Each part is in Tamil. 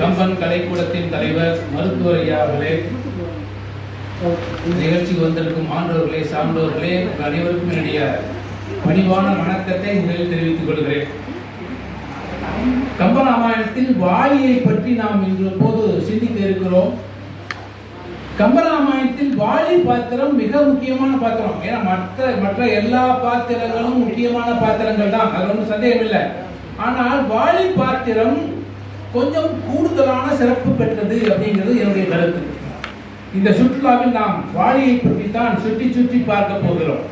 கம்பன் கலைக்கூடத்தின் தலைவர் மருத்துவர் ஐயா அவர்களே, நிகழ்ச்சிக்கு வந்திருக்கும் ஆண்டோர்களே, சான்றோர்களே, அனைவருக்கும் என்னுடைய பணிவான வணக்கத்தை முதலில் தெரிவித்துக் கொள்கிறேன். கம்பராமாயணத்தில் வாலியை பற்றி நாம் இன்று போது சிந்திக்க இருக்கிறோம். கம்பராமாயணத்தில் வாலி பாத்திரம் மிக முக்கியமான பாத்திரம். ஏன்னா மற்ற எல்லா பாத்திரங்களும் முக்கியமான பாத்திரங்கள் தான், அது ஒன்றும் சந்தேகம் இல்லை. ஆனால் வாலி பாத்திரம் கொஞ்சம் கூடுதலான சிறப்பு பெற்றது அப்படிங்கிறது என்னுடைய கருத்து. இந்த சுற்றுலாவில் நாம் வாலியை பற்றி தான் சுற்றி சுற்றி பார்க்க போகிறோம்.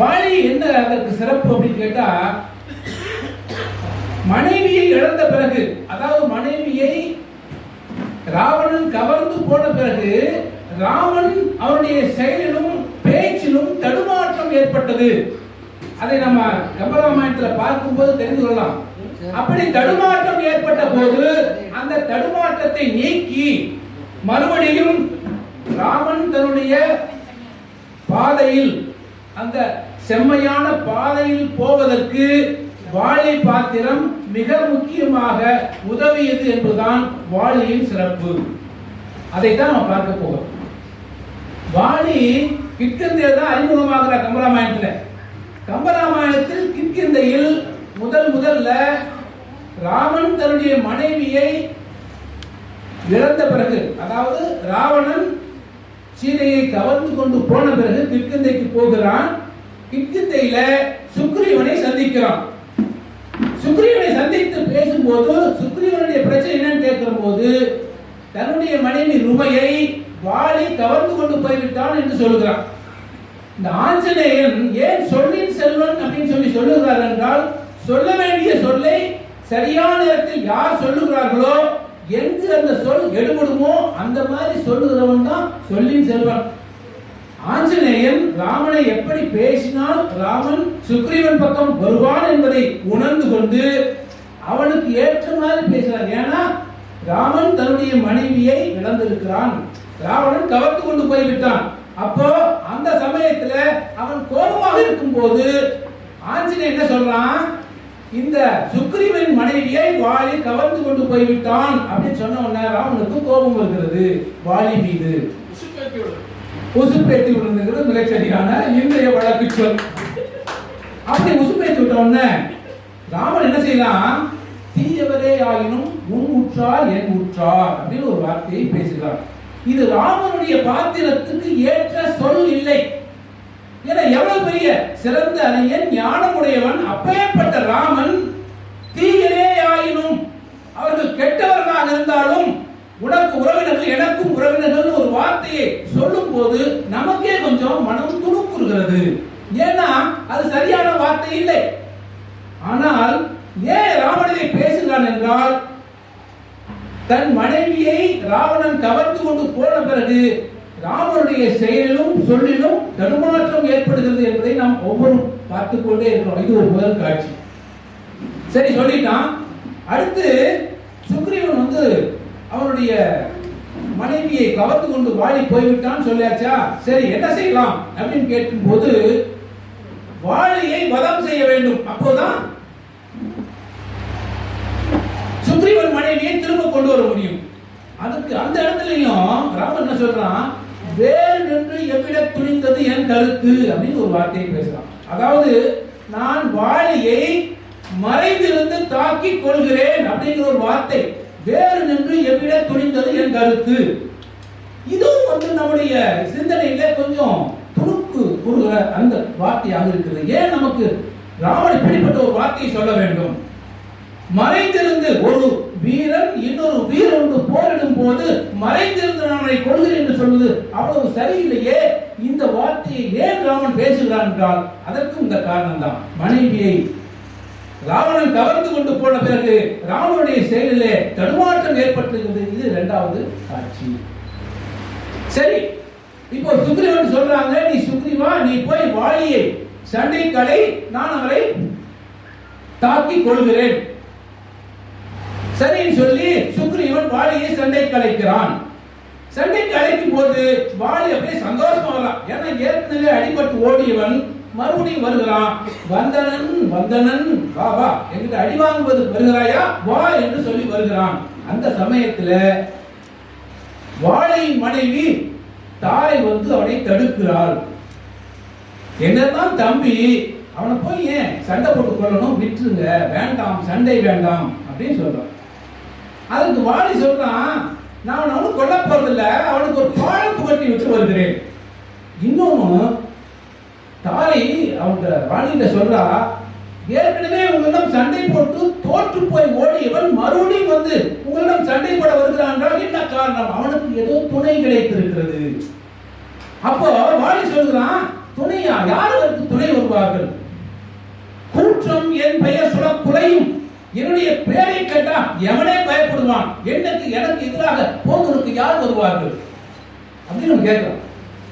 வாலி என்ன அதற்கு சிறப்பு அப்படின்னு கேட்டா, மனைவியை இழந்த பிறகு, அதாவது மனைவியை ராவணன் கவர்ந்து போன பிறகு ராமன் அவருடைய செயலிலும் பேச்சிலும் தடுமாற்றம் ஏற்பட்டது. அதை நம்ம கம்பராமாயணத்தில் பார்க்கும்போது தெரிந்து கொள்ளலாம். அப்படி தடுமாற்றம் ஏற்பட்ட போது அந்த தடுமாற்றத்தை நீக்கி மறுபடியும் ராமன் தன்னுடைய பாதையில், அந்த செம்மையான பாதையில் போவதற்கு வாலி பாத்திரம் மிக முக்கியமாக உதவியது என்பதுதான் வாலியின் சிறப்பு. அதைத்தான் நம்ம பார்க்க போகிறோம். வாலி கிட்கிந்தையில் தான் அறிமுகமாகிற கம்பராமாயணத்தில். கம்பராமாயணத்தில் கிட்கிந்தையில் முதல்ல ராமன் தன்னுடைய மனைவியை இழந்த பிறகு, அதாவது ராவணன் சீதையை கவர்ந்து கொண்டு போன பிறகு கிட்கிந்தைக்கு போகிறான். கிட்கிந்தையில சுக்ரீவனை சந்திக்கிறான். சுக்ரீவனை சந்தித்து பேசும்போது சுக்ரீவனுடைய பிரச்சனை என்னன்னு கேட்கிற போது தன்னுடைய மனைவி ருமையை வாலி கவர்ந்து கொண்டு போய்விட்டான் என்று சொல்லுகிறான். இந்த ஆஞ்சநேயன் ஏன் சொல்லின் செல்வன் அப்படின்னு சொல்லுகிறார் என்றால், சொல்ல வேண்டிய சொல்லை சரியான நேரத்தில் யார் சொல்லுகிறார்களோ, எங்கு அந்த சொல் எடுபடுமோ அந்த மாதிரி சொல்லுகிறவன் தான் சொல்லின் செல்வன். ஆஞ்சநேயன் ராமனை எப்படி பேசினால் ராமன் சுக்ரீவன் பக்கம் வருவான் என்பதை உணர்ந்து கொண்டு அவனுக்கு ஏற்ற மாதிரி பேசுறான். ஏன்னா ராமன் தன்னுடைய மனைவியை இழந்திருக்கிறான், ராவணன் கவர்ந்து கொண்டு போய்விட்டான். அப்போ அந்த சமயத்துல அவன் கோபமாக இருக்கும் போது ஆஞ்சநேயன் என்ன சொல்றான், இந்த சுக்ரீவன் மனைவியை வாலி கவர்ந்து கொண்டு போய்விட்டான் அப்படின்னு சொன்ன உடனே ராவனுக்கு கோபம் வருகிறது வாலி மீது. உசுப்பேத்தி விழுந்துங்கிறது மிகச்சரியான இன்றைய வழக்கு சொல். அப்படி உசுப்பேத்தி விட்ட உடனே ராமன் என்ன செய்யலாம், தீயவரே ஆயினும் உன் உற்றார் என் உற்றார் அப்படின்னு ஒரு வார்த்தையை பேசுகிறார். இது ராமனுடைய பாத்திரத்துக்கு ஏற்ற சொல் இல்லை. ஏன்னா எவ்வளவு பெரிய சிறந்த அறிஞன், ஞானமுடையவன், அப்பேற்பட்ட ராமன் தீயரே ஆயினும், அவர்கள் கெட்டவர்களாக இருந்தாலும் உனக்கு உறவினர்கள் எனக்கும் உறவினர்கள் ஒரு வார்த்தையை சொல்லும் போது நமக்கே கொஞ்சம் மனம் துணுக்குறுகிறது. ஏன்னா அது சரியான வார்த்தை இல்லை. ஆனால் ஏன் ராவணனை பேசுகிறான் என்றால், தன் மனைவியை ராவணன் கவர்ந்து கொண்டு போன பிறகு ராமனுடைய செயலிலும் சொல்லிலும் தடுமாற்றம் ஏற்படுகிறது என்பதை நாம் ஒவ்வொரு பார்த்துக் கொண்டே இருக்கிறோம். இது ஒரு முதல் காட்சி. சரி, சொல்லிட்டான். அடுத்து சுக்ரீவன் அவனுடைய மனைவியை கவர்ந்து கொண்டு வாலி போய்விட்டான் சொல்லியாச்சா. சரி, என்ன செய்யலாம் அப்படின்னு கேட்கும் போது வாலியை வதம் செய்ய வேண்டும். அப்போதான் சுக்ரீவன் மனைவியை திரும்ப கொண்டு வர முடியும். அதுக்கு அந்த இடத்துலயும் ராமன் என்ன சொல்றான், வேல் என்று எவ்விட துணிந்தது என் கருத்து அப்படின்னு ஒரு வார்த்தையை பேசுறான். அதாவது நான் வாலியை மறைந்திருந்து தாக்கி கொள்கிறேன் அப்படிங்கிற ஒரு வார்த்தை. வேறு நின்று எவ்விட துணிந்தது என் கருத்து. இதுவும் நம்முடைய சிந்தனையில கொஞ்சம் துணுக்கு கூறுகிற அந்த வார்த்தையாக இருக்கிறது. ஏன் நமக்கு ராமன் இப்படிப்பட்ட ஒரு வார்த்தையை சொல்ல வேண்டும்? மறைந்திருந்து ஒரு வீரன் இன்னொரு வீரன் போரிடும் போது மறைந்திருந்து நான் கொள்கிறேன் என்று சொல்வது அவ்வளவு சரியில்லையே. இந்த வார்த்தையை ஏன் ராமன் பேசுகிறான் என்றால் அதற்கும் இந்த காரணம் தான். மனைவியை ராவணன் கவர்ந்து கொண்டு போன பிறகு ராமனுடைய செயலிலே தடுமாற்றம் ஏற்பட்டிருக்கிறது. இது இரண்டாவது காட்சி. சரி, இப்போ சுக்ரீவன் சொல்றாங்க, நீ சுக்ரீவா நீ போய் வாலியை சண்டை கடை, நான் அவரை தாக்கி கொள்கிறேன். சரின்னு சொல்லி சுக்ரீவன் வாலியை சண்டை கலைக்கிறான். சண்டைக்கு அழைக்கும் போது வாலி அப்படியே சந்தோஷமா வரலாம். ஏன்னா ஏற்கனவே அடிபட்டு ஓடியவன் மறுபடியும் வருகிறான். வந்தனன் வந்தனன் வா வா என்கிட்ட அடி வாங்குவது வருகிறாயா வா என்று சொல்லி வருகிறான். அந்த சமயத்துல வாழையின் மனைவி தாய் வந்து அவனை தடுக்கிறாள். என்னதான் தம்பி, அவனை போய் ஏன் சண்டை போட்டு கொள்ளணும், விட்டுருங்க, வேண்டாம், சண்டை வேண்டாம் அப்படின்னு சொல்றான். அதுக்கு வாலி சொல்றான், நான் அவனை கொல்ல போறதில்லை, அவனுக்கு ஒரு பாடம் புகட்டி விட்டு வருகிறேன். இன்னொன்னு தாய் அவங்க வாலிகிட்ட சொல்றா, ஏற்கனவே உங்களிடம் சண்டை போட்டு தோற்று போய் ஓடியவன் மறுபடியும் வந்து உங்களிடம் சண்டை போட வருகிறான் என்றால் என்ன காரணம்? அவனுக்கு ஏதோ துணை கிடைத்திருக்கிறது. அப்போ வாலி சொல்கிறான், துணையா? யாருக்கு துணை வருவார்கள்? கூற்றம் என் பெயர் சொல்ல குறையும், என்னுடைய பெயரை கேட்டா எவனே பயப்படுவான், எனக்கு எதிராக போவதற்கு யார் வருவார்கள் அப்படின்னு கேட்கிறான்.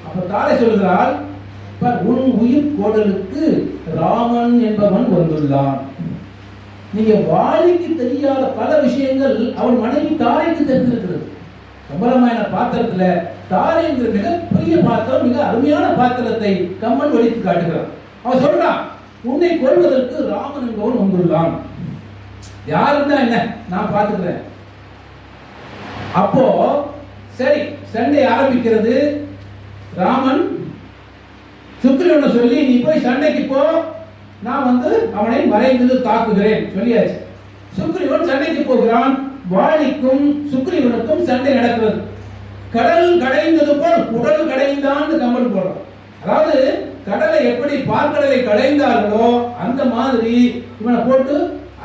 அப்ப தாரை சொல்கிறாள், உன் உயிர் கோடலுக்கு ராமன் என்பவன் வந்துள்ளான். நீங்க வாலிக்கு தெரியாத பல விஷயங்கள் அவன் மனைவி தாரைக்கு தெரிந்திருக்கிறது. கம்பராமாயண பாத்திரத்துல தாரை என்கிற மிகப்பெரிய பாத்திரம், மிக அருமையான பாத்திரத்தை கம்பன் ஒழித்து காட்டுகிறான். அவன் சொல்றான், உன்னை கொள்வதற்கு ராமன் என்பவன் வந்துள்ளான். யாருன்னா என்ன, நான் பார்த்துக்கிறேன். அப்போ சரி, சண்டை ஆரம்பிக்கிறது. ராமன் சுக்ரீவனை சொல்லி, நீ போய் சண்டைக்கு போ, நான் வந்து அவனை மறைந்து தாக்குகிறேன் சொல்லியாச்சு. சுக்ரீவன் சண்டைக்கு போகிறான். வாலிக்கும் சுக்ரீவனுக்கும் சண்டை நடக்கிறது. கடல் கடைந்தது போல் உடல் கடைந்தான் கம்பன் போடுறான். அதாவது கடலை எப்படி பார்க்கடலை கடைந்தார்களோ அந்த மாதிரி இவனை போட்டு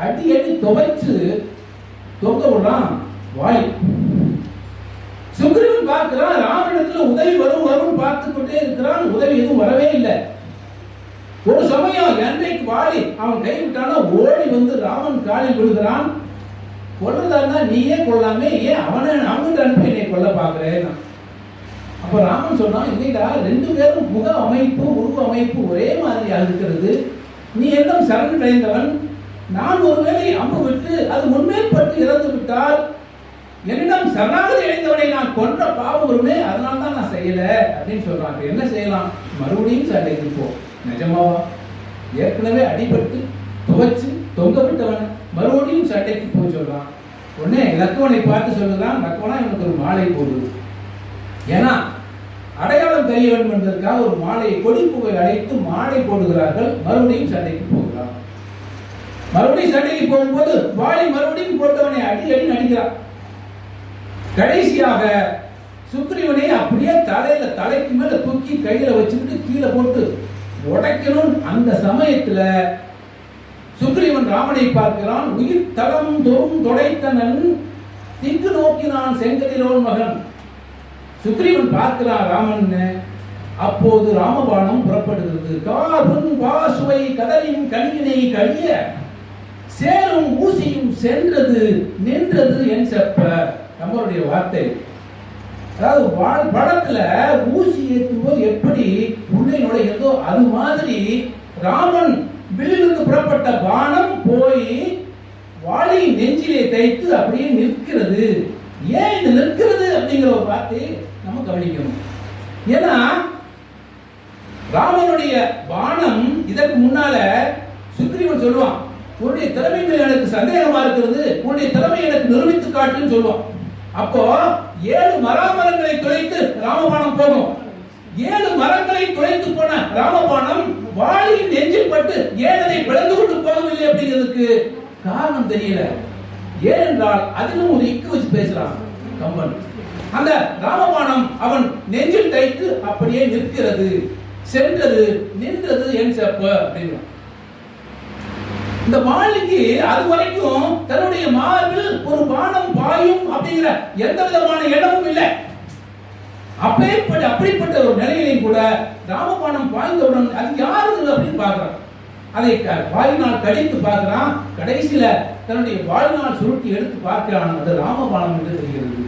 அடி அடி துவைச்சு தொங்க விடுறான் வாலி. சுக்ரீவன் பார்க்கிறான், ராமனிடத்துல உதவி வரும் பார்த்து கொண்டே இருக்கிறான். உதவி எதுவும் வரவே இல்லை. ஒரு சமயம் என்றைக்கு வாலி அவன் கைவிட்டானோ ஓடி வந்து ராமன் காலில் விழுகிறான். கொல்லதா நீயே கொள்ளாமே, ஏன் அவன்கிட்ட அனுப்பி என்னை கொல்ல பார்க்கிறேன். அப்ப ராமன் சொன்னான், இல்லைடா, ரெண்டு பேரும் முக அமைப்பு உருவ அமைப்பு ஒரே மாதிரியாக இருக்கிறது. நீ என்னும் சரண் அடைந்தவன், நான் ஒருவேளை அம்பு விட்டு அது முன்மேல் பட்டு இறந்து விட்டால் என்னிடம் சரணாகதி அடைந்தவனை நான் கொன்ற பாவம் வருமே, அதனால தான் நான் செய்யல அப்படின்னு சொல்றாங்க. என்ன செய்யலாம்? மறுபடியும் சண்டைக்கு போ. நிஜமாவா? ஏற்கனவே அடிபட்டு துவைச்சு தொங்க விட்டவன் மறுபடியும் சண்டைக்கு போய் சொல்றான். உடனே லக்குவனை பார்த்து சொல்லுறான், லக்குவனா இவனுக்கு ஒரு மாலை போடு. ஏன்னா அடையாளம் தெரிய வேண்டும் என்பதற்காக ஒரு மாலையை கொடி புகை அடைத்து மாலை போடுகிறார்கள். மறுபடியும் சண்டைக்கு போகிறான். மறுபடியும் சண்டைக்கு போகும்போது வாளை மறுபடியும் போட்டவனை அடி அடி நடிக்கிறான். கடைசியாக சுக்ரீவனை அப்படியே தலைக்கு மேல தூக்கி கையில வச்சுக்கிட்டு கீழே போட்டு உடைக்கணும். அந்த சமயத்துல சுக்ரீவன் ராமனை பார்க்கிறான். உயிர் தளம் தோறும் தொடைத்தனன் திக்கு நோக்கினான் செங்கதிரோன் மகன். சுக்ரீவன் பார்க்கிறான் ராமன். அப்போது ராமபாணம் புறப்படுகிறது. கார்வன் வாசுவை கதலின் கனியினை கழிய சேரும் ஊசியும் சென்றது நின்றது என் செப்ப. நம்மளுடைய வார்த்தை. அதாவது படத்துல ஊசி ஏற்றும் போது எப்படி உள்ளே நுழைகிறதோ அது மாதிரி ராமன் வில்லிலிருந்து புறப்பட்ட பானம் போய் வாளியின் நெஞ்சிலே தைத்து அப்படியே நிற்கிறது. ஏன் இது நிற்கிறது அப்படிங்கிற ஒரு வார்த்தை நம்ம கவனிக்கணும். ஏன்னா ராமனுடைய பானம் இதற்கு முன்னால சுக்ரீவன் சொல்லுவான், உன்னுடைய திறமை மேல் எனக்கு சந்தேகமா இருக்கிறது, உன்னுடைய திறமை எனக்கு நிரூபித்து காட்டுன்னு சொல்லுவான். அப்போ 7 மரங்களை துளைத்து ராமபாணம் போகும். 7 மரங்களை துளைத்து போன ராமபாணம் வாளியின் நெஞ்சில் பட்டு ஏன் அதை பிளந்து கொண்டு போகவில்லை அப்படிங்கிறதுக்கு காரணம் தெரியல. ஏனென்றால் அதிலும் ஒரு இக்கு வச்சு பேசுறான் கம்பன். அந்த ராமபாணம் அவன் நெஞ்சில் தைத்து அப்படியே நிற்கிறது, சென்றது நின்றது என் செப்ப அப்படின்னு. இந்த வாளிக்கு அது வரைக்கும் தன்னுடைய மார்பில் ஒரு பானம் பாயும் அப்படிங்கிற எந்த விதமான இடமும் இல்லை. அப்படிப்பட்ட ஒரு நிலையிலையும் கூட ராமபாணம் பாய்ந்தவுடன் அது யாரு அப்படின்னு பார்க்கிறான். அதை வாயினால் கடித்து பார்க்கிறான். கடைசியில தன்னுடைய வாழ்நாள் சுருட்டி எடுத்து பார்க்கிறான். அது ராமபாணம் என்று தெரிகிறது.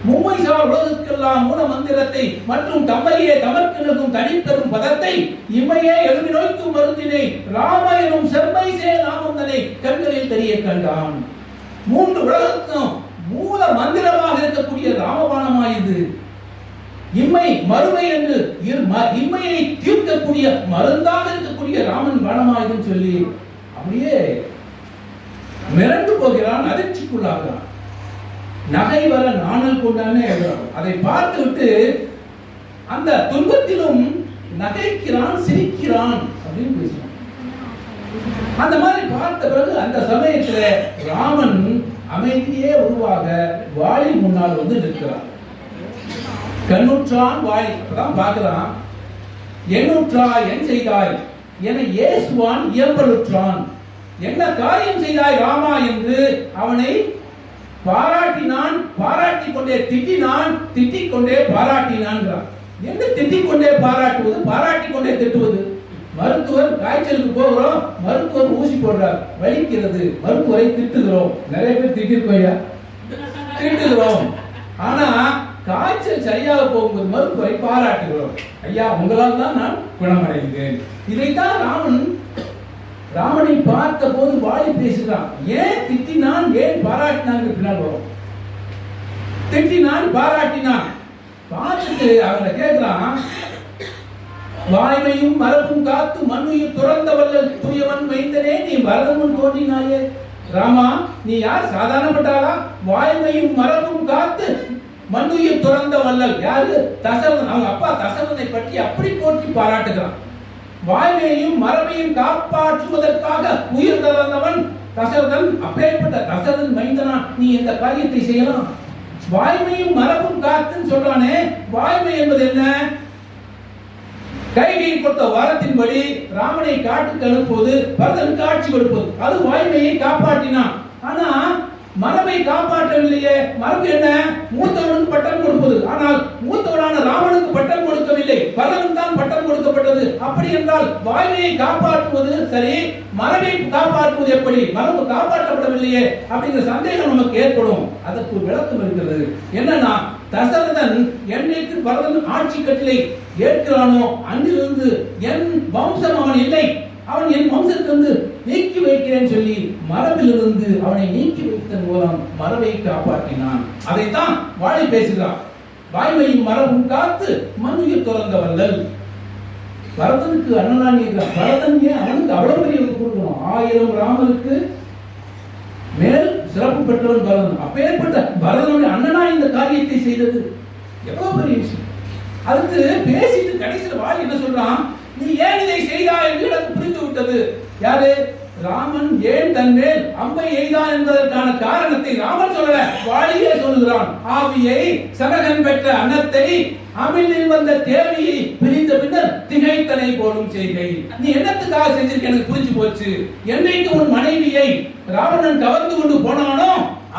மும்மைசார் உலகுக்கெல்லாம் மூல மந்திரத்தை மற்றும் தம்மையே தமக்கு நிற்கும் தனிப்பெரும் பதத்தை இம்மையே எழுதி நோய்க்கும் மருந்தினை ராமாயணம் செம்மை சே நாமந்தனை கண்களில் தெரிய கண்டான். 3 உலகத்துக்கும் மூல மந்திரமாக இருக்கக்கூடிய ராமபாணமாயுது இம்மை மறுமை என்று இம்மையை தீர்க்கக்கூடிய மருந்தாக இருக்கக்கூடிய தனக்குரிய ராமன் பானமாயுதுன்னு சொல்லி அப்படியே மிரண்டு போகிறான், அதிர்ச்சிக்குள்ளாகிறான். நகை வர நாணல் கொண்டானே எழுதுறான். அதை பார்த்து விட்டு அந்த துன்பத்திலும் நகைக்கிறான், சிரிக்கிறான் அப்படின்னு பேசுறான். அந்த மாதிரி பார்த்த பிறகு அந்த சமயத்துல ராமன் அமைதியே உருவாக வாளி முன்னால் வந்து நிற்கிறான். கண்ணுற்றான் வாளி. அப்பதான் பார்க்கிறான், எண்ணுற்றாய் என் செய்தாய் என ஏசுவான் இயம்பலுற்றான். என்ன காரியம் செய்தாய் ராமா என்று அவனை பாராட்டினான், பாராட்டி கொண்டே திட்டினான், திட்டிக் கொண்டே பாராட்டினான். என்ன திட்டிக் கொண்டே பாராட்டுவது, பாராட்டி கொண்டே திட்டுவது? மருத்துவர் காய்ச்சலுக்கு போகிறோம், மருத்துவர் ஊசி போடுறார், வலிக்கிறது, மருத்துவரை திட்டுகிறோம். நிறைய பேர் திட்டிருக்கோம், திட்டுகிறோம். ஆனா காய்ச்சல் சரியாக போகும்போது மருத்துவரை பாராட்டுகிறோம். ஐயா, உங்களால் தான் நான் குணமடைந்தேன். இதைத்தான் ராமனை பார்த்த போது வாளி பேசுகிறான். ஏன் திட்டினான், ஏன் பாராட்டினான் பின்னால் வரும். திட்டினான், பாராட்டினான். பார்த்துட்டு அவனை கேட்கிறான், வாய்மையும் மரபும் காத்து மண்ணுயிர் துறந்த வல்லல் தூயவன் மைந்தனே நீ வரதமுன் தோன்றினாயே. ராமா, நீ யார்? சாதாரணப்பட்டாளா? வாய்மையும் மரபும் காத்து மண்ணுயிர் துறந்த வல்லல். யாரு? தசரதன். அவங்க அப்பா தசரதனை பற்றி அப்படி போற்றி பாராட்டுகிறான். வாய்மையையும் மரபையும் காப்பாற்றுவதற்காக உயிர் தளர்ந்தவன் தசரதன். அப்பேற்பட்ட தசரதன் மைந்தனா நீ இந்த காரியத்தை செய்யலாம். வாய்மையும் மரபும் காத்துன்னு சொல்றானே, வாய்மை என்பது என்ன? கைகையில் கொடுத்த வாரத்தின்படி ராமனை காட்டுக்கு அனுப்புவது, பரதனுக்கு ஆட்சி கொடுப்பது, அது வாய்மையை காப்பாற்றினான். ஆனா மரபை காப்பாற்றவில்லையே. மரபு என்ன? மூத்தவனுக்கு பட்டம் கொடுப்பது. ஆனால் மூத்தவனான ராமனுக்கு பட்டம் கொடுக்கவில்லை, பரதனுக்கு தான் பட்டம் கொடுக்கப்பட்டது. அப்படி என்றால் வாய்மையை காப்பாற்றுவது சரி, மரபை காப்பாற்றுவது எப்படி? மரபு காப்பாற்றப்படவில்லையே அப்படிங்கிற சந்தேகம் நமக்கு ஏற்படும். அதற்கு விளக்கம் இருக்கிறது. என்னன்னா, தசரதன் என்னைக்கு பரதன் ஆட்சி கட்டளை ஏற்கிறானோ அன்றிலிருந்து என் வம்சம் அவன் இல்லை, அவன் என் வம்சத்திலிருந்து நீக்கி வைக்கிறேன் சொல்லி மரபிலிருந்து அவனை நீக்கி வைத்ததன் மூலம் மரபை காப்பாற்றினான். அதைத்தான் வாளி பேசுகிறான். வாய்மையும் மரபும் காத்து மண்ணுயிர் துறந்த வல்லல். பரதனுக்கு அண்ணனான் இருக்கிறான். பரதன் ஏன் அவனுக்கு அவ்வளவு பெரிய கொடுக்கணும்? 1000 ராமருக்கு மேல் சிறப்பு பெற்றவன் பரதன். அப்பேற்பட்ட பரதனுடைய அண்ணனா இந்த காரியத்தை செய்தது எவ்வளவு பெரிய விஷயம். அதுக்கு பேசிட்டு கடைசியில் வாளி என்ன சொல்றான்? நீ ஏன் இதை செய்தாய் என்று எனக்கு புரிந்து விட்டது. யாரு? ராமன் ஏன் தன் மேல் அம்பை எய்தான் என்பதற்கான காரணத்தை ராமன் சொல்லல, வாளியே சொல்லுகிறான். ஆவியை சனகன் பெற்ற அன்னத்தை அமிழில் வந்த தேவியை பிரிந்த பின்னர் திகைத்தனை போலும் செய்கை. நீ என்னத்துக்காக செஞ்சிருக்க எனக்கு புரிஞ்சு போச்சு. என்னைக்கு உன் மனைவியை ராவணன் கவர்ந்து கொண்டு போனானோ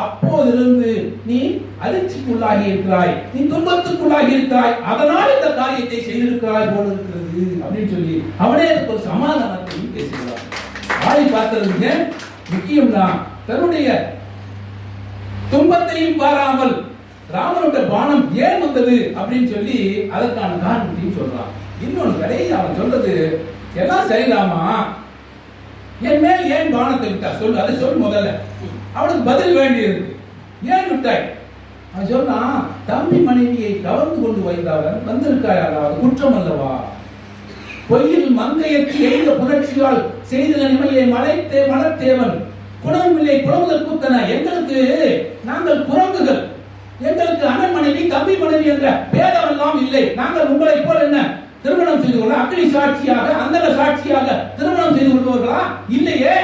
அப்போதிலிருந்து நீ அதிர்ச்சிக்குள்ளாகி இருக்கிறாய், நீ துன்பத்துக்குள்ளாகி இருக்கிறாய், அதனால் இந்த காரியத்தை செய்திருக்கிறாய் போல இருக்கிறது அப்படின்னு சொல்லி அவனே அதுக்கு ஒரு சமாதானத்தையும் பேசுகிறார். வாளி பார்த்ததுங்க முக்கியம் தான். தன்னுடைய துன்பத்தையும் பாராமல் ராமனுடைய பானம் ஏன் வந்தது அப்படின்னு சொல்லி அதற்கான காரணத்தையும் சொல்றான். இன்னொன்று கடைசி அவன் சொல்றது, எல்லாம் சரிதாமா, என் மேல் ஏன் பானத்தை விட்டா சொல்லு, அதை சொல் முதல்ல. அவனுக்கு பதில் வேண்டி இருக்கு. ஏன் விட்டாய்? அவன் சொன்னான், தம்பி மனைவியை கவர்ந்து கொண்டு வைத்தவன் வந்திருக்காய், அதாவது குற்றம் அல்லவா? பொய்யில் மங்கையற்கு எய்த புரட்சியால் செய்த நிமையை மலத்தேவன் குணமில்லை குழம்புதல் கூத்தன. எங்களுக்கு நாங்கள் குரங்குகள், எங்களுக்கு அண்ணன் மனைவி தம்பி மனைவி என்ற பேதம் எல்லாம் இல்லை. நாங்கள் உங்களை போல என்ன திருமணம் செய்து கொள்ள அக்னி சாட்சியாக அந்தன சாட்சியாக திருமணம் செய்து கொள்வர்களா? இல்லையே.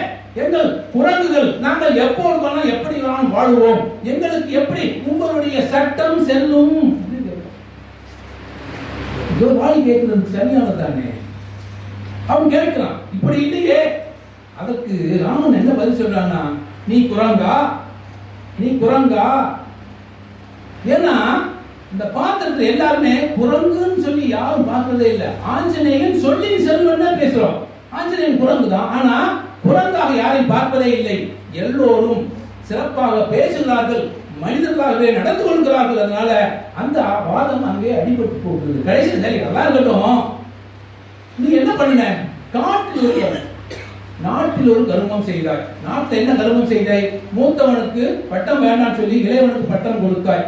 எங்கள் குரங்குகள், நாங்கள் எப்போது வேணாலும் எப்படி வேணாலும் வாழ்வோம், எங்களுக்கு எப்படி உங்களுடைய சட்டம் செல்லும்? வாளி கேட்கிறது சரியானதானே? அவன் கேட்கிறான், இப்படி இல்லையே. அதற்கு ராமன் என்ன பதில் சொல்றான்னா, நீ குரங்கா, நீ குரங்கா? ஏன்னா இந்த பாத்திரத்துல எல்லாருமே குரங்குன்னு சொல்லி யாரும் பார்க்கறதே இல்லை. ஆஞ்சநேயன் சொல்லி செல்வன் பேசுறோம், ஆஞ்சநேயன் குரங்கு தான். ஆனா குரங்காக யாரையும் பார்ப்பதே இல்லை. எல்லோரும் சிறப்பாக பேசுகிறார்கள், மனிதர்களாகவே நடந்து கொள்கிறார்கள். அதனால அந்த வாதம் அங்கே அடிபட்டு போகுது. கடைசி சரி, நல்லா இருக்கட்டும், நீ என்ன பண்ண? நாட்டில் ஒரு கருமம் செய்தாய். நாட்டில் என்ன கருமம் செய்தாய்? மூத்தவனுக்கு பட்டம் வேண்டாம் சொல்லி இளையவனுக்கு பட்டம் கொடுத்தாய்.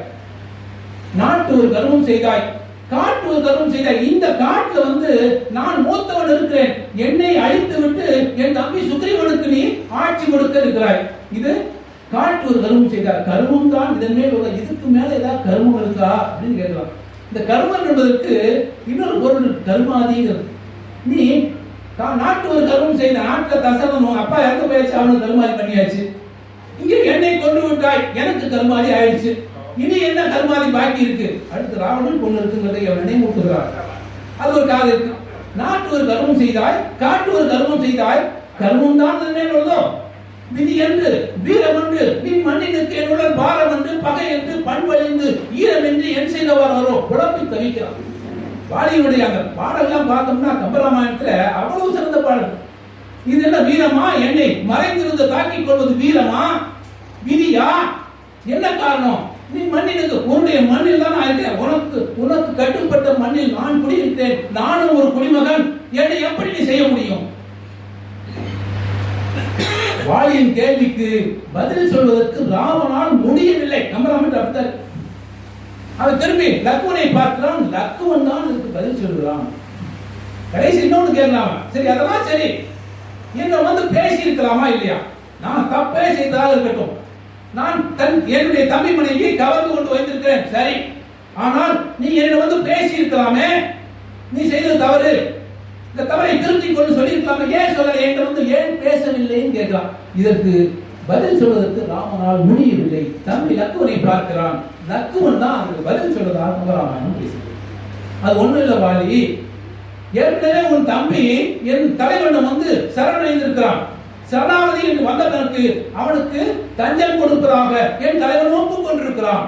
நாட்டு ஒரு கருமம் செய்தாய். காட்டு ஒரு கர்வம் செய்தாய். இந்த காட்டுல வந்து நான் மூத்தவன் இருக்கிறேன், என்னை அழித்து விட்டு என் தம்பி சுக்ரீவனுக்கு நீ ஆட்சி கொடுக்க இருக்கிறாய். இது காட்டு ஒரு கர்வம் செய்தார். கர்வம் தான் இதன் மேல் உள்ள, இதுக்கு மேல ஏதாவது கர்மம் இருக்கா அப்படின்னு கேட்கலாம். இந்த கர்மம் என்பதற்கு இன்னொரு பொருள் கர்மாதிங்கிறது. நீ நாட்டு ஒரு கர்மம் செய்த, நாட்டுல தசரன் அப்பா இறந்து போயாச்சு, அவனுக்கு கர்மாதி பண்ணியாச்சு. இங்க என்னை கொண்டு விட்டாய், எனக்கு கர்மாதி ஆயிடுச்சு, இனி என்ன கர்மாதி பாக்கி இருக்கு? அடுத்து ராவணன் பொண்ணு இருக்குங்கிறதை அவர் நினைவூட்டுகிறார். அது ஒரு காது இருக்கு. நாட்டு ஒரு கர்மம் செய்தாய், காட்டு ஒரு கர்மம் செய்தாய், கர்மம் தான் உள்ளதோ விதி என்று வீரம் என்று நீ மண்ணினுக்கு என்னுடன் பாரம் என்று பகை என்று பண்பழிந்து ஈரம் என்று என் செய்தவர் வரோ குழப்பி தவிக்கிறான். வாலியுடைய அந்த பாடல்லாம் பார்த்தோம்னா கம்பராமாயணத்துல அவ்வளவு சிறந்த பாடல். இது என்ன வீரமா? என்னை மறைந்திருந்து தாக்கிக் கொள்வது வீரமா விதியா? என்ன காரணம்? நீ மண்ணினுக்கு, உன்னுடைய மண்ணில் தான் நான் இருக்கிறேன், உனக்கு கட்டுப்பட்ட மண்ணில் நான் குடியிருக்கிறேன், நானும் ஒரு குடிமகன், என்னை எப்படி நீ செய்ய முடியும்? வாலியின் கேள்விக்கு பதில் சொல்வதற்கு ராவனால் முடியவில்லை. கம்பராமன் அப்படித்தான். அவன் திரும்பி லக்குவனை பார்க்கிறான். லக்குவன் தான் இதுக்கு பதில் சொல்கிறான். கடைசி இன்னொன்று கேட்கலாமா? சரி, அதெல்லாம் சரி, என்ன வந்து பேசி இருக்கலாமா இல்லையா? நான் தப்பே செய்ததாக இருக்கட்டும், நான் என்னுடைய தம்பி மனைவியை கவர்ந்து கொண்டு வைத்திருக்கிறேன், சரி, ஆனால் நீ என்னை வந்து பேசி இருக்கலாமே, நீ செய்தது தவறு, இந்த தவறை திருத்திக் கொண்டு சொல்லி இருக்கலாமே, ஏன் சொல்ல என்கிட்ட வந்து ஏன் பேசவில்லைன்னு கேட்கிறான். இதற்கு பதில் சொல்வதற்கு ராமனால் முடியவில்லை. தம்பி லக்குவனை பார்க்கிறான். லக்குவன் தான் அதுக்கு பதில் சொல்வதாக கம்பராமாயணம் பேசுகிறது. அது ஒண்ணும் இல்லை வாலி, ஏற்கனவே உன் தம்பி என் தலைவன் வந்து சரணடைந்திருக்கிறான், சரணாவதி என்று வந்த பிறகு அவனுக்கு தஞ்சம் கொடுப்பதாக என் தலைவன் ஒப்புக்கொண்டிருக்கிறான்.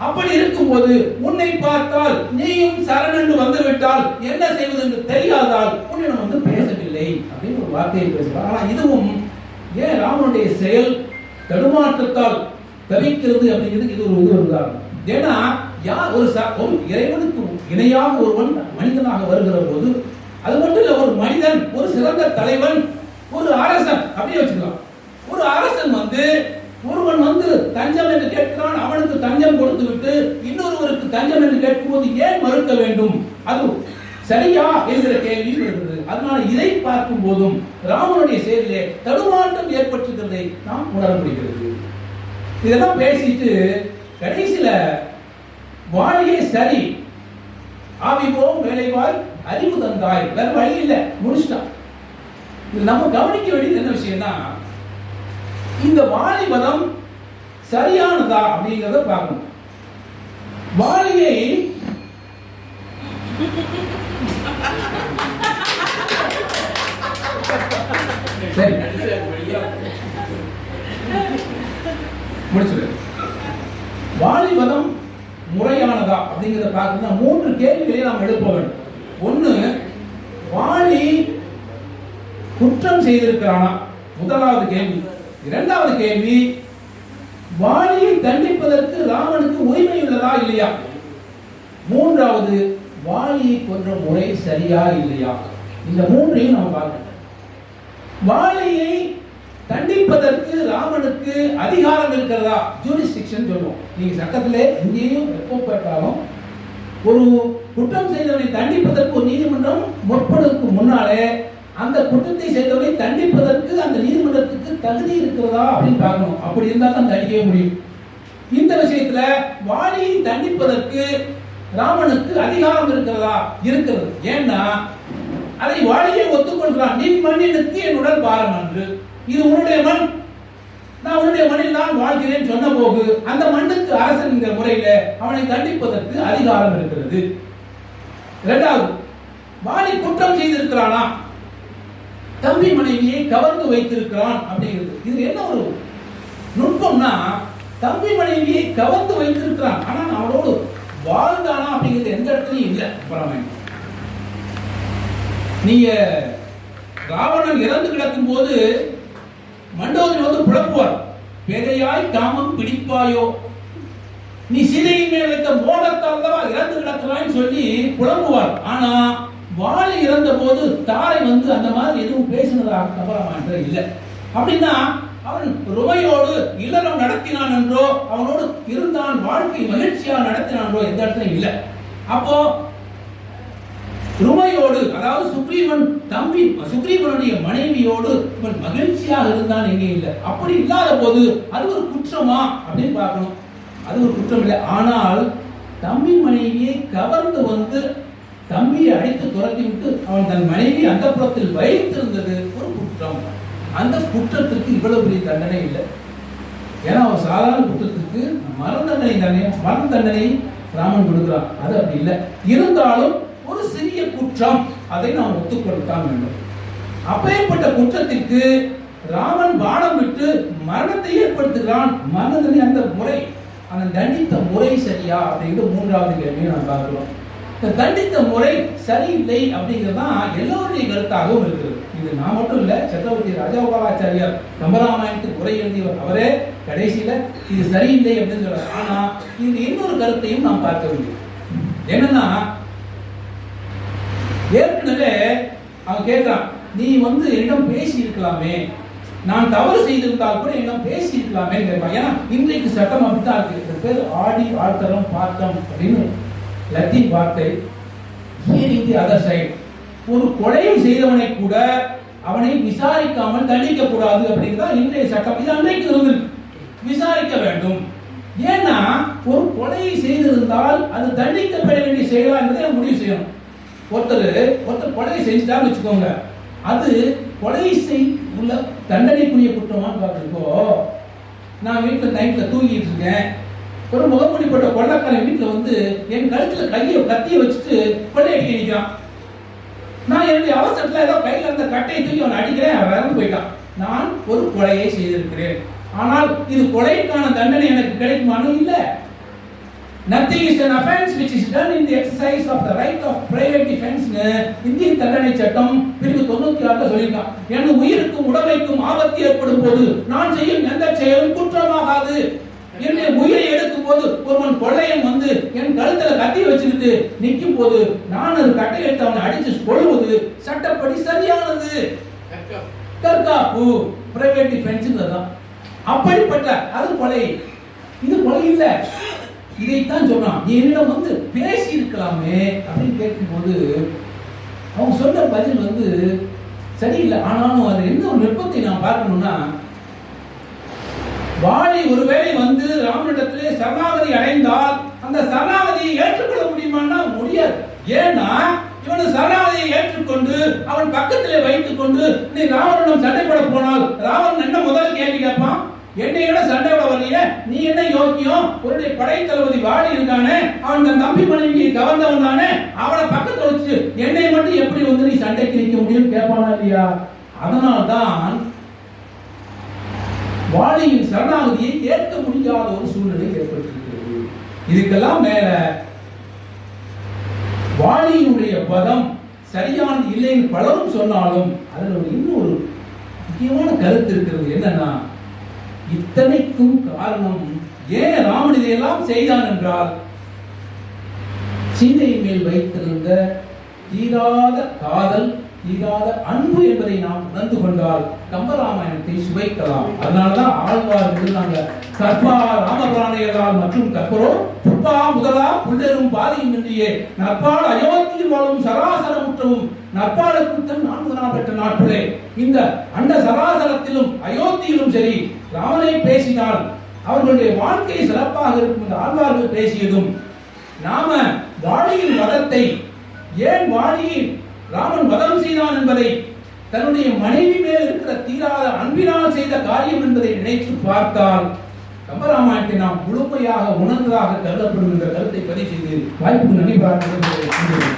அப்படி இருக்கும்போது உன்னை பார்த்தால் நீயும் சரணென்று வந்துவிட்டால் என்ன செய்வது என்று தெரியாதால் உன்னிடம் வந்து பேசவில்லை அப்படின்னு ஒரு வார்த்தையை பேசுவார். ஆனா இதுவும் ஏன் ராமனுடைய செயல் தடுமாற்றத்தால் தவிக்கிறது அப்படிங்கிறது இது ஒரு உதாரணம். ஏன்னா யார் ஒரு இறைவனுக்கு இணையாக ஒருவன் மனிதனாக வருகிற போது, அது மட்டும் இல்ல, ஒரு மனிதன், ஒரு சிறந்த தலைவன், ஒரு அரசன் அப்படியே வச்சுக்கலாம். ஒரு அரசன் வந்து ஒருவன் வந்து தஞ்சம் என்று கேட்கிறான், அவனுக்கு தஞ்சம் கொடுத்து விட்டு இன்னொருவருக்கு தஞ்சம் என்று கேட்கும்போது ஏன் மறுக்க வேண்டும்? அது சரியா என்கிற கேள்வி வருகிறது. அதனால இதை பார்க்கும் போதும் ராமனுடைய செயலிலே தடுமாற்றம் ஏற்பட்டிருக்கிறதை நாம் உணர முடிகிறது. இதெல்லாம் பேசிட்டு கடைசியில வாழியே சரி, ஆவிபோம் வேலைவாய் அறிவு தந்தாய், வேற வழி இல்லை, முடிச்சிட்டான். இது நம்ம கவனிக்க வேண்டியது என்ன விஷயம்னா, இந்த வாலிபதம் சரியானதா அப்படிங்கிறத பார்க்கணும். வாலியை சரி முடிச்சுடு. வாலிபதம் முறையானதா அப்படிங்கிறத பார்க்கணும்னா 3 கேள்விகளை நாம் எழுப்ப வேண்டும். ஒண்ணு, வாலி குற்றம் செய்திருக்கிறானா? முதலாவது கேள்வி. இரண்டாவது கேள்வி, வாலியை தண்டிப்பதற்கு ராமனுக்கு உரிமை உள்ளதா இல்லையா? மூன்றாவது, வாலியை கொன்ற முறை சரியா இல்லையா? இந்த 3ஐயும் நாம் பார்க்கணும். வாலியை தண்டிப்பதற்கு ராமனுக்கு அதிகாரம் இருக்கிறதா? ஜூரிஸ்டிக்ஷன் சொல்லுவோம். நீங்க சட்டத்திலே இங்கேயும் எப்போ கேட்டாலும் ஒரு குற்றம் செய்தவனை தண்டிப்பதற்கு ஒரு நீதிமன்றம் முற்படுவதற்கு முன்னாலே அந்த குற்றத்தை செய்தவனை தண்டிப்பதற்கு அந்த நீதிமன்றத்துக்கு தகுதி இருக்கிறதா அப்படின்னு பார்க்கணும். அப்படி இருந்தால் தான் தண்டிக்கவே முடியும். இந்த விஷயத்துல வாலியை தண்டிப்பதற்கு ராமனுக்கு அதிகாரம் இருக்கிறதா? இருக்கிறது. ஏன்னா அதை வாலியை ஒத்துக்கொள்கிறான். நின் மண்ணினுக்கு என்னுடன் பாரம் என்று, இது உன்னுடைய மண், நான் உன்னுடைய மண்ணில் தான் வாழ்கிறேன் சொன்ன போது அந்த மண்ணுக்கு அரசன் என்கிற முறையில அவனை தண்டிப்பதற்கு அதிகாரம் இருக்கிறது. இரண்டாவது, வாலி குற்றம் செய்திருக்கிறானா? தம்பி மனைவியை கவர்ந்து வைத்திருக்கிறான் அப்படிங்கிறது. இது என்ன ஒரு நுட்பம்னா, தம்பி மனைவியை கவர்ந்து வைத்திருக்கிறான், ஆனா அவனோடு வாழ்ந்தானா அப்படிங்கிறது எந்த இடத்துலையும் இல்லை. பரவாயில்லை, நீங்க ராவணன் இறந்து கிடக்கும் போது மண்டோதரி வந்து புலம்புவார், பேதையாய் காமம் பிடிப்பாயோ, நீ சீதையின் மேல் வைத்த மோகத்தால் தான் இறந்து கிடக்கிறான்னு சொல்லி புலம்புவார். ஆனா வாலி இறந்த போது தாரை வந்து அந்த மாதிரி எதுவும் பேசினதாக கம்பராமாயணத்துல இல்லை. அப்படின்னா அவன் ருமையோடு இல்லறம் நடத்தினான் என்றோ, அவனோடு இருந்தான், வாழ்க்கை மகிழ்ச்சியாக நடத்தினான்றோ எந்த இடத்துல இல்லை. அப்போ ருமையோடு, அதாவது சுக்ரீவன் தம்பி சுக்ரீவனுடைய மனைவியோடு இவன் மகிழ்ச்சியாக இருந்தான் எங்கே இல்லை. அப்படி இல்லாத போது அது ஒரு குற்றமா அப்படின்னு பார்க்கணும். அது ஒரு குற்றம் இல்லை. ஆனால் தம்பி மனைவியை கவர்ந்து வந்து தம்பியை அடித்து துரத்தி விட்டு அவன் தன் மனைவி அந்த புறத்தில் வைத்திருந்தது ஒரு குற்றம். அந்த குற்றத்திற்கு இவ்வளவு பெரிய தண்டனை இல்லை. ஏன்னா அவன் சாதாரண குற்றத்திற்கு மரண தண்டனை ராமன் கொடுக்கிறான். அது அப்படி இல்லை. இருந்தாலும் ஒரு சிறிய குற்றம், அதை நாம் ஒத்துக்கொள்ளத்தான் வேண்டும். அப்பேற்பட்ட குற்றத்திற்கு ராமன் பானம் விட்டு மரணத்தை ஏற்படுத்துகிறான். மரணத்தை அந்த முறை, அந்த தண்டித்த முறை சரியா அப்படிங்கிற மூன்றாவது கேள்வியை நாம் பார்க்கிறோம். இந்த தண்டித்த முறை சரியில்லை அப்படிங்கிறதுதான் எல்லோருடைய கருத்தாகவும் இருக்கிறது. இது நான் மட்டும் இல்ல, சக்கரவர்த்தி ராஜகோபாலாச்சாரியார் கம்பராமாயணத்துக்கு உரை எழுதியவர். அவரே கடைசியில இது சரியில்லை அப்படின்னு சொல்றாரு. ஆனா இது இன்னொரு கருத்தையும் நாம் பார்க்க வேண்டும். என்னன்னா, ஏற்கனவே அவன் கேட்கிறான், நீ வந்து என்னிடம் பேசி இருக்கலாமே, நான் தவறு செய்திருந்தால் கூட என்னிடம் பேசி இருக்கலாமே கேட்பான். ஏன்னா இன்றைக்கு சட்டம் அப்படித்தான் இருக்கு. இந்த பேர் ஆடி ஆழ்த்தரம் பாட்டம் அப்படின்னு லத்தீன் வார்த்தை. அதர் சைடு, ஒரு கொலையை செய்தவனை கூட அவனை விசாரிக்காமல் தண்டிக்க கூடாது அப்படிங்கிறதா இன்றைய சட்டம். இது அன்றைக்கு இருந்திருக்கு. விசாரிக்க வேண்டும். ஏன்னா ஒரு கொலையை செய்திருந்தால் அது தண்டிக்கப்பட வேண்டிய செயலா என்பதை முடிவு செய்யணும். ஒருத்தர் கொலையை செஞ்சுட்டான்னு வச்சுக்கோங்க, அது கொலை உள்ள தண்டனைக்குரிய குற்றமான்னு பார்த்துக்கோ. நான் வீட்டில் நைட்ல தூங்கிட்டு இருக்கேன், ஒரு முகமூடிப்பட்ட கொள்ளைக்காரன் வீட்டில் வந்து என் கழுத்துல கத்தியை வச்சுட்டு கொள்ளையடிக்க நிற்கிறான். நான் என்னுடைய அவசரத்தில் ஏதோ கையில் இருந்த கட்டையை தூக்கி அவன் அடிக்கிறேன், அவன் இறந்து போயிட்டான். நான் ஒரு கொலையை செய்திருக்கிறேன். ஆனால் இது கொலைக்கான தண்டனை எனக்கு கிடைக்குமானு இல்லை. Nothing is an offense which is done in the exercise of the right of private defense. இந்திய தண்டனை சட்டம் பிரிவு 96 சொல்லிருக்கான். என் உயிருக்கும் உடமைக்கும் ஆபத்து ஏற்படும் போது நான் செய்யும் எந்த செயலும் குற்றமாகாது. என்னுடைய உயிரை எடுக்கும் போது ஒருவன் கொள்ளையன் வந்து என் கழுத்துல கத்தி வச்சுக்கிட்டு நிற்கும் போது நான் ஒரு கட்டை எடுத்து அவனை அடிச்சு கொள்வது சட்டப்படி சரியானது. தற்காப்பு, பிரைவேட் டிஃபென்ஸ் தான். அப்படிப்பட்ட அது கொலை. இது கொலை இல்லை. இதைத்தான் சொல்றான். நீ என்னிடம் வந்து பேசி இருக்கலாமே அப்படின்னு கேட்கும்போது அவங்க சொல்ற பதில் வந்து சரியில்லை. ஆனாலும் அது என்ன ஒரு நுட்பத்தை நாம் பார்க்கணும்னா, வாலி ஒருவேளை வந்து ராமனிடத்திலே சரணாகதி அடைந்தால் அந்த சரணாகதியை ஏற்றுக்கொள்ள முடியுமான்னா முடியாது. ஏன்னா இவனு சரணாகதியை ஏற்றுக்கொண்டு அவன் பக்கத்திலே வைத்துக் கொண்டு நீ ராவணனிடம் சண்டை போட போனால் ராவணன் என்ன முதல் கேள்வி கேட்பான், என்னையோட சண்டை விட வரலையே, நீ என்ன யோக்கியம், உன்னுடைய படை தளபதி வாலி இருக்கானே, அவன் தன் தம்பி மனைவியை கவர்ந்தவன் தானே, அவனை பக்கத்துல வச்சு என்னை மட்டும் எப்படி வந்து நீ சண்டைக்கு நிற்க முடியும் கேட்பானா இல்லையா? அதனால்தான் வாலியின் சரணாகதியை ஏற்க முடியாத ஒரு சூழ்நிலை ஏற்பட்டிருக்கிறது. இதுக்கெல்லாம் மேல வாலியினுடைய பதம் சரியானது இல்லைன்னு பலரும் சொன்னாலும் அதுல ஒரு இன்னொரு முக்கியமான கருத்து இருக்கிறது. என்னன்னா, இத்தனைக்கும் காரணம் ஏன் ராமன் இதையெல்லாம் செய்தான் என்றால், சீதையின் மேல் வைத்திருந்த தீராத காதல், தீராத அன்பு என்பதை நாம் உணர்ந்து கொண்டால் கம்பராமாயணத்தை சுவைக்கலாம். அதனாலதான் ஆழ்வார் நாங்க கற்பா ராமபிரானையரால் மற்றும் கற்பரோ புப்பா முதலா புள்ளரும் பாதியும் இன்றியே நற்பால் அயோத்தியில் வாழும் சராசரமுற்றவும் நற்பாலுக்கு தன் 4 நாள் பெற்ற நாட்களே. இந்த அண்ட சராசரத்திலும் அயோத்தியிலும் சரி ராமனை பேசினால் அவர்களுடைய வாழ்க்கை சிறப்பாக இருக்கும் என்று ஆழ்வார்கள் பேசியதும், நாம வாலியின் வதத்தை, ஏன் வாலியை ராமன் வதம் செய்தான் என்பதை தன்னுடைய மனைவி மேல் இருக்கிற தீராத அன்பினால் செய்த காரியம் என்பதை நினைத்து பார்த்தால் கம்பராமாயணத்தை நாம் முழுமையாக உணர்ந்ததாக கருதப்படும் என்ற கருத்தை பதிவு செய்து வாய்ப்புக்கு நன்றி.